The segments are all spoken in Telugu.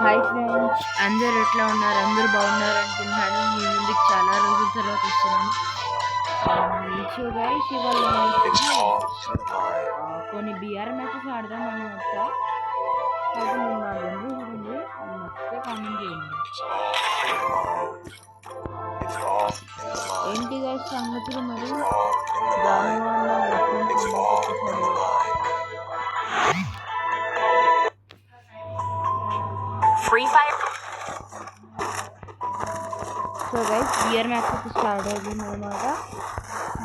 హాయ్ ఫ్రెండ్స్, అందరు ఎట్లా ఉన్నారు? అందరూ బాగున్నారు అనుకుంటున్నాను. మీ ముందుకు చాలా రోజుల తర్వాత వస్తున్నాను. సో గైస్, ఇవాళ కొన్ని బిఆర్ మ్యాచెస్ ఆడదాం అనమాట. కాబట్టి నేను నా వెంటనే చూడండి, నచ్చితే కామెంట్ చేయండి. ఏంటి గైస్ సంగతులు? మరి దానివల్ల free fire. So guys, BR match అయితే స్టార్ట్ అవుతుంది అనమాట.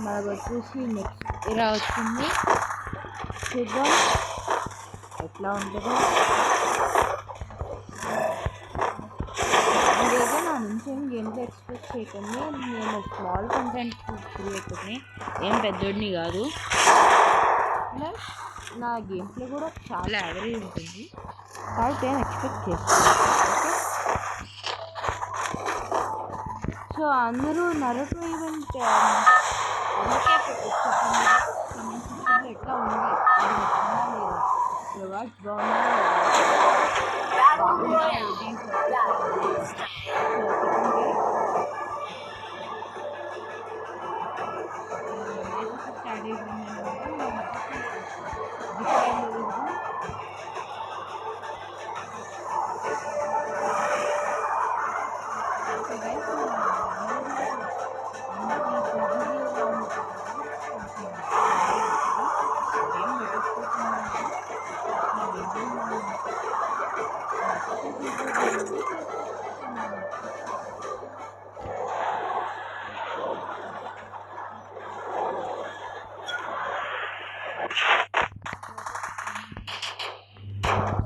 మనకు వచ్చేసి నెక్స్ట్ ఇలా వచ్చింది, చూద్దాం ఎట్లా ఉంటుందో. ఇదైతే నా నుంచి ఏం గేమ్లో ఎక్స్పెక్ట్ చేయకండి. నేను స్మాల్ కంటెంట్ క్రియేటర్ని, ఏం పెద్దోడిని కాదు. ప్లస్ నా గేమ్ ప్లే కూడా చాలా యావరేజ్ ఉంటుంది, కాబట్టి ఏం ఎక్స్పెక్ట్ చేస్తాను. ఓకే, సో అందరూ నరటో ఈవెంట్ ఎట్లా ఉంది, అది నచ్చిందా లేదా, రివార్డ్స్ బాగున్నాయి. స్టార్ట్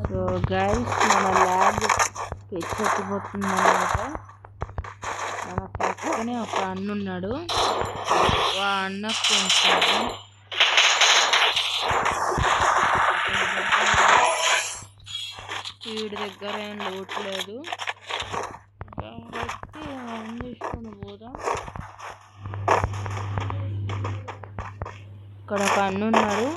సో గైస్, మన ల్యాబ్ పెచ్చిపోతుంది అనమాట. మన పక్కనే ఒక అన్న ఉన్నాడు, ఆ అన్న కొంచెం వీడి దగ్గర ఏం లోట్లేదు కాబట్టి ఆన్ చేసుకొని పోదాం. ఇక్కడ ఒక అన్న ఉన్నాడు,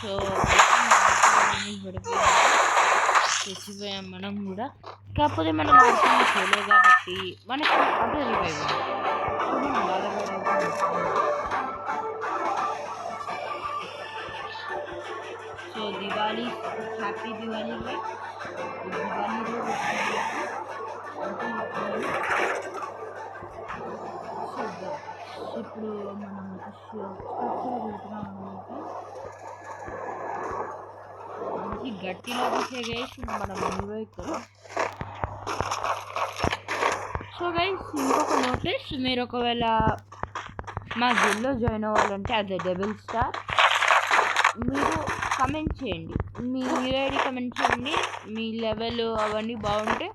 సో తెచ్చిపోయాం మనం కూడా. కాకపోతే మనం ఆడుతున్న సోలో కాబట్టి మనకి అదే revive. So Diwali, happy Diwali. Diwali ఇప్పుడు మనం వెళ్తున్నాం అనమాట. మంచి గట్టిగా గైస్ మన ముందు ఇక్కడ. సో గైస్, ఇంకొక నోటీస్, మీరు ఒకవేళ మా జిల్లో జాయిన్ అవ్వాలంటే అదే డబుల్ స్టార్, మీరు కమెంట్ చేయండి, మీ యూఐడి కమెంట్ చేయండి. మీ లెవెల్ అవన్నీ బాగుంటే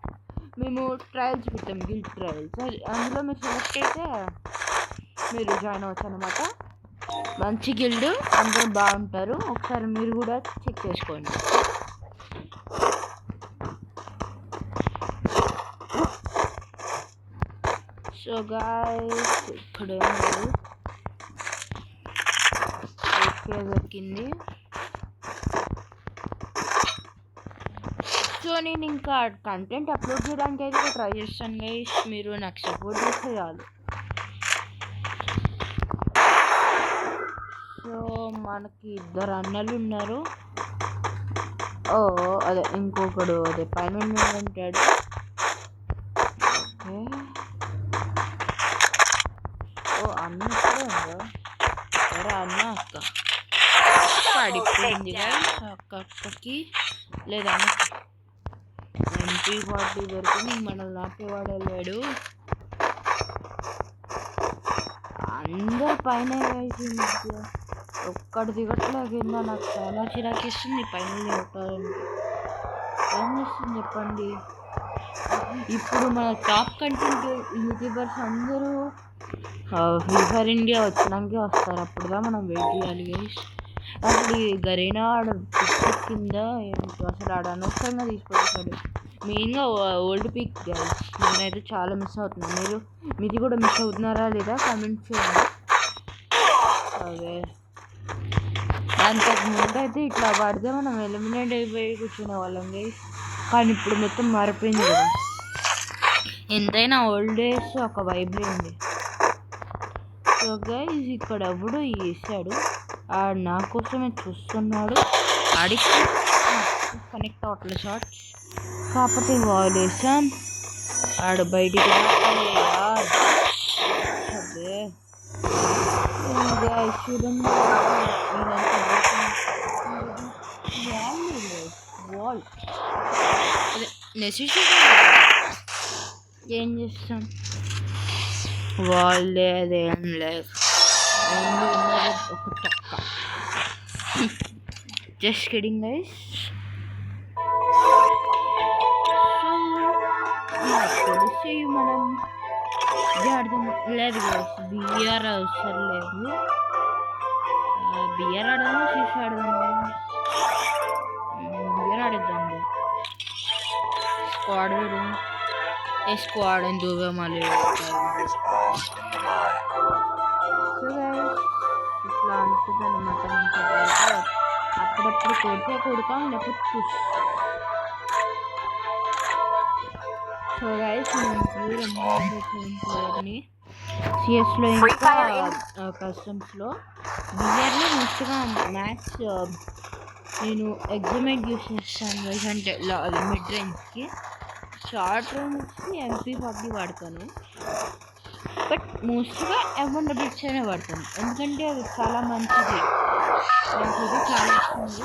మేము ట్రయల్స్ పెడతాం, గిల్డ్ ట్రయల్స్. అందులో మీరు సెలెక్ట్ అయితే మీరు జాయిన్ అవ్వచ్చు అనమాట. మంచి గిల్డ్, అందరూ బాగుంటారు. ఒకసారి మీరు కూడా చెక్ చేసుకోండి. సో గాయ్స్, ఇక్కడ ఓకే దొరికింది. సో నేను ఇంకా కంటెంట్ అప్లోడ్ చేయడానికి అయితే ట్రై చేస్తాను గైస్, మీరు నాకు సపోర్ట్ చేస్తే చాలు. సో మనకి ఇద్దరు అన్నలు ఉన్నారు. అదే ఇంకొకడు అదే పైన ఉంటాడు. ఓకే, అన్న ఇక్కడే ఉందా? సరే, అన్న అక్క పడిపోయింది అక్కకి లేదా MP40 దొరికి మనల్ని నాపేవాడు వెళ్ళాడు. అందరు పైన ఒక్కడు దిగట్లేకిందా, నాకు చాలా చిరాకిస్తుంది పైన దిగటాలంటే. ఏం చేస్తుంది చెప్పండి? ఇప్పుడు మన టాప్ కంటెంట్ యూట్యూబర్స్ అందరూ ఫ్రీ ఫైర్ ఇండియా వచ్చినాకే వస్తారు, అప్పుడుదా మనం వెయిట్ చేయాలి గైస్. అసలు ఈ గరీనా ఆడ కింద ఏంటో అసలు ఆడ అనవసరంగా తీసుకొచ్చాడు. మెయిన్గా ఓల్డ్ పిక్ గైస్, నేనైతే చాలా మిస్ అవుతున్నాను. మీది కూడా మిస్ అవుతున్నారా లేదా కామెంట్ చేయండి. అదే అంతకుముందు అయితే ఇట్లా పడితే మనం ఎలిమినేట్ అయిపోయి కూర్చునే వాళ్ళం గైస్. కానీ ఇప్పుడు మొత్తం మారిపోయింది కదా. ఎంతైనా ఓల్డ్ డేస్ ఒక వైబ్రే ఉంది. సో గైస్ ఇక్కడ ఎవడు వేసాడు, ఆడు నా కోసమే చూస్తున్నాడు. ఆడికి కనెక్ట్ అవ్వట్లేదు షార్ట్, కాకపోతే వాల్యుయేషన్ ఆడు బయటికి అదే చూడండి వాల్ అదే నెసెసిటీ ఏం చేస్తాం, వాల్ అదేం లేదు ఒక చక్క. Just kidding guys. తెలిసి మనం అర్థం లేదు గైస్, బిఆర్ అవసరం లేదు. బిఆర్ ఆడదాము, సీసీ ఆడదాము. బిఆర్ ఆడేద్దాం. స్క్వాడ్ ఏ స్క్వాడ్ అని దూగా మళ్ళీ ఇట్లా ఉంటుంది అన్నమాట. అప్పుడప్పుడు కొడతాం లేకపోతే చూసి. సో గైస్ నేను ప్లేయర్ని సిఎస్లో ఇంకా కస్టమ్స్లో. బిఆర్లో మోస్ట్గా మ్యాథ్స్ నేను ఎగ్జామేట్ యూస్ చేస్తాను గైస్. అంటే మిడ్ రేంజ్కి. షార్ట్ రేంజ్కి MP40 వాడతాను, బట్ మోస్ట్గా M1 అనే వాడతాను. ఎందుకంటే అది చాలా మంచిది, నాకు ఇది చాలా ఇస్తుంది.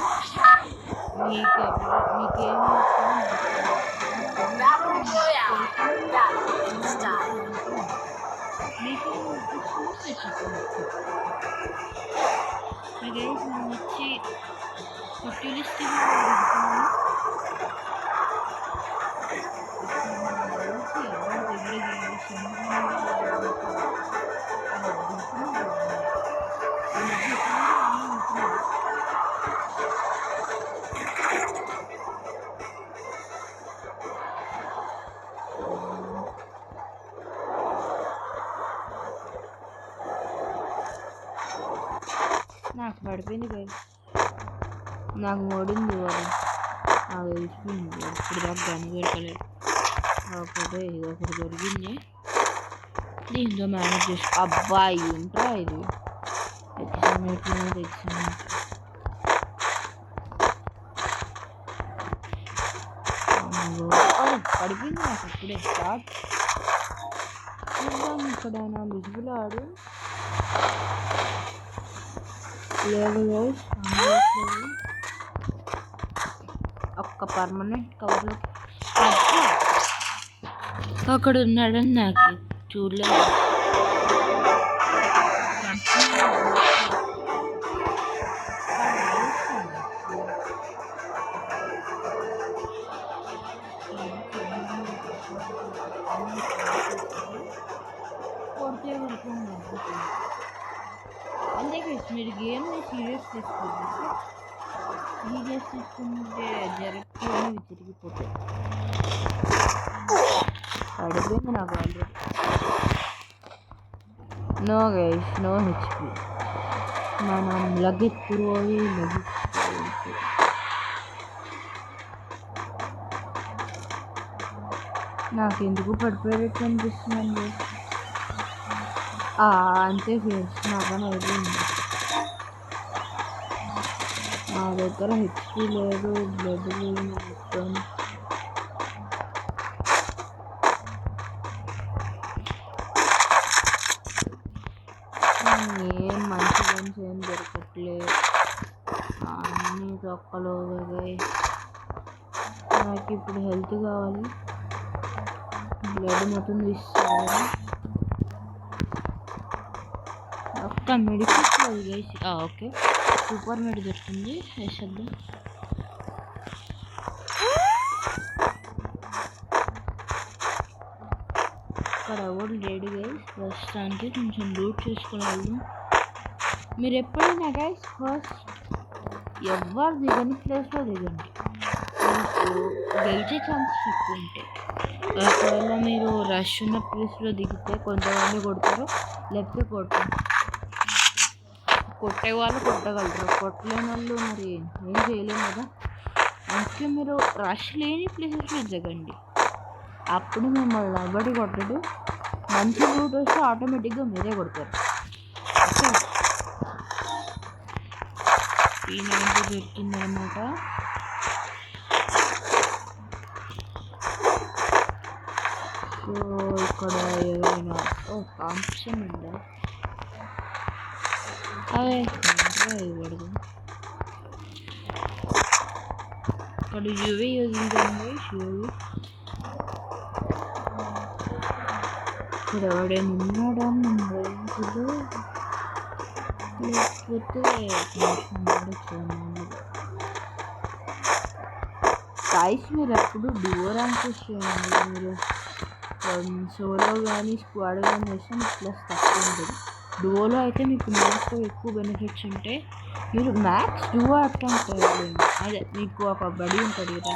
మీకేం వచ్చి ఫర్టిలిస్టిక్ నాకు పడిపోయింది గైస్. నాకు ఓడింది వాడు, నాకు తెలిసిపోయింది. ఇప్పుడు దాకా గన్ దొరకలేదు, కాకపోతే ఇది ఒకటి దొరికింది. దీంతో మేనేజ్ చేసి అబ్బాయి ఏంట్రా ఇది ఎగ్జామేట్ పడిపోయింది నాకు ఇప్పుడే. స్టార్ట్ చూద్దాం. ఇక్కడ నా విజిబుల్ ఆడు లేదు, ఒక్క పర్మనెంట్ కవర్లో అక్కడ ఉన్నాడని నాకు చూడలేదు. అంతే మీరు గేమ్ని సీరియస్ తీసుకుంటే జరగని తిరిగిపోతాయి. పడిపోయింది నాకు ఆల్రెడీ. No guys, no HP. మనం లగెత్తుపోయి నాకు ఎందుకు పడిపోయేటట్టు అనిపిస్తుందండి. అంతే ఫ్రెండ్స్, నా పని అయిపోయింది. నా దగ్గర హెచ్పి లేదు, బ్లడ్ లేదు మొత్తం. ఏం మంచి గేమ్స్ ఏం దొరకట్లేదు, అన్నీ తొక్కలో. నాకు ఇప్పుడు హెల్త్ కావాలి, బ్లడ్ మొత్తం తీసుకోవాలి. ఒక్క మెడిసిన్ వేసి ఓకే సూపర్ మెడి దొరుకుతుంది వేసేద్దాం. ఇక్కడ ఎవరు లేడు గైస్ ప్రస్తుతానికి. కొంచెం లూట్ చేసుకుని వెళ్దాం. మీరు ఎప్పుడైనా గైస్ ఫస్ట్ ఎవరు దిగని ప్లేస్లో దిగండి, మీకు గెలిచే ఛాన్స్ ఎక్కువ ఉంటాయి. ఒకవేళ మీరు రష్ ఉన్న ప్లేస్లో దిగితే కొంతమంది కొడతారు, లేకపోతే కొట్టే వాళ్ళు కొట్టగలరు, కొట్టలేని వాళ్ళు మరి ఏం చేయలేము కదా. అందుకే మీరు రష్ లేని ప్లేసెస్లో దిగండి, అప్పుడు మిమ్మల్ని ఎవరి కొట్టడు. మంచి రూట్ వస్తే ఆటోమేటిక్గా మీరే కొడతారు. Okay, P90 దొరికిందనమాట. సో ఇక్కడ ఎవరైనా కాంపిటీషన్ ఉందా? అదే ఇవ్వడదు. ఇక్కడ యూవీ యూజింగ్ యూవీ. ఇక్కడ ఎవడైనా ఉన్నాడా మన రేంజ్లో? లేకపోతే గైస్ మీరు ఎప్పుడు డువో ర్యాంక్స్ చేయండి. మీరు సోలో కానీ స్క్వాడ్ కానీ చేస్తే మీకు ప్లస్ తక్కువ ఉంటుంది. డువోలో అయితే మీకు మ్యాక్స్లో ఎక్కువ బెనిఫిట్స్ ఉంటాయి. మీరు మ్యాక్స్ డువో అటెంప్ట్ చేయాలి. అదే మీకు ఒక బడి ఉంటుంది కదా,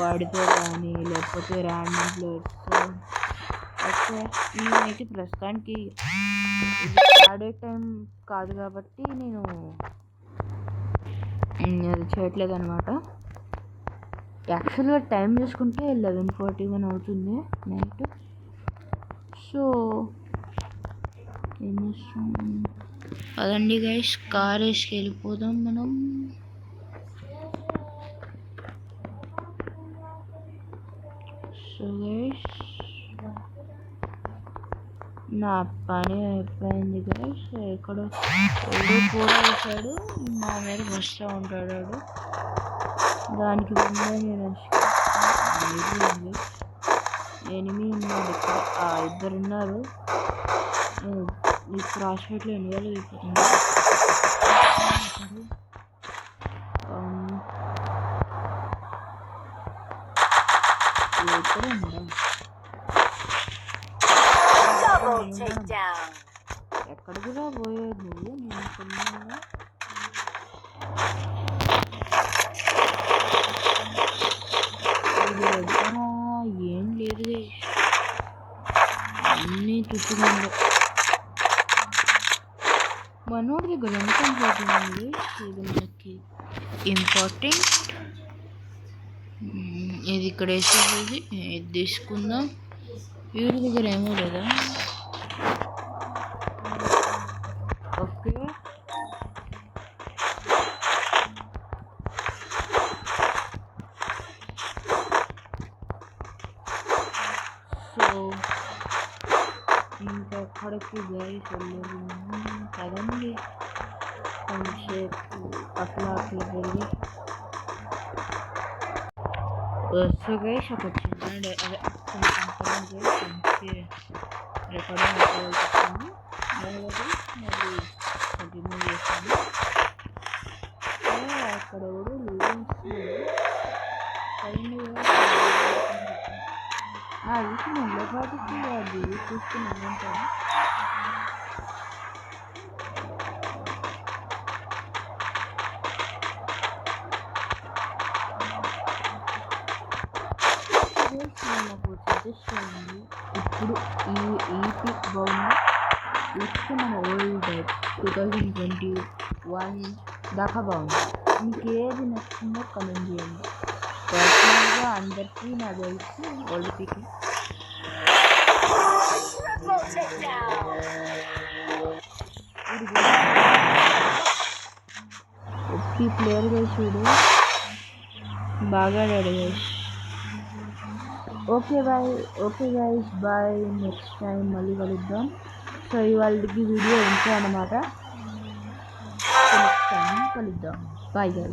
వాడితో కానీ లేకపోతే ర్యాండమ్ ప్లేయర్స్తో. ఓకే, నేనైతే ప్రస్తుతానికి ఆడే టైం కాదు కాబట్టి నేను అది చేయట్లేదు అనమాట. యాక్చువల్గా టైం చూసుకుంటే 11:41 అవుతుంది నైట్. సో ఏం చేస్తాం, అదండి గైస్, కార్ వేసుకు వెళ్ళిపోదాం మనం. సో గైస్ నా పని అయిపోయింది గైస్. ఇక్కడ కూడా వేసాడు, మా మీద వస్తూ ఉంటాడు. దానికి ముందే నేను ఎనిమి ఉన్నాడు ఇక్కడ, ఇద్దరు ఉన్నారు. ఈ క్రాస్ ఫైట్లో ఎన్ని వేలు అయిపోతుంది. ఎక్కడికి రా పోయేది నువ్వు? నేను ఏం లేదు, అన్నీ చుట్టుకుంది. మనోడి దగ్గర ఎంత ఇంపార్టెంట్, ఇది మనకి ఇంపార్టెంట్. ఇది ఇక్కడ వేసేది, ఇది తీసుకుందాం. వీడి దగ్గర ఏమో లేదా? ఓకే, సో ఇంకెక్కడికి గైస్ వెళ్ళలేదు కదండి. కొంచెంసేపు అట్లా వెళ్ళి సో గైస్ ఒక చిన్న అదే కొంచెం రికార్డింగ్ అయిపోతుంది. మళ్ళీ కంటిన్యూ చేస్తాను. అక్కడ కూడా అది ముందు పాటికి అది చూసుకుని ఉంటాను. నాకు సజెస్ట్ చేయండి, ఇప్పుడు ఈ పిక్ బాగుంది, లేకపోతే మన ఓల్డ్ 2021 దాకా బాగుంది. మీకు ఏది నచ్చిందో కమెంట్ చేయండి. పర్సనల్గా అందరికీ నాకు తెలిసి ఓల్డ్ పిక్. ఒప్పి ప్లేయర్గా చూడు, బాగా ఆడాడు guys. Okay guys, bye. Next time మళ్ళీ కలుద్దాం. సో ఇవాళకి వీడియో ఇంతే అన్నమాట. నెక్స్ట్ టైం కలుద్దాం. Bye guys.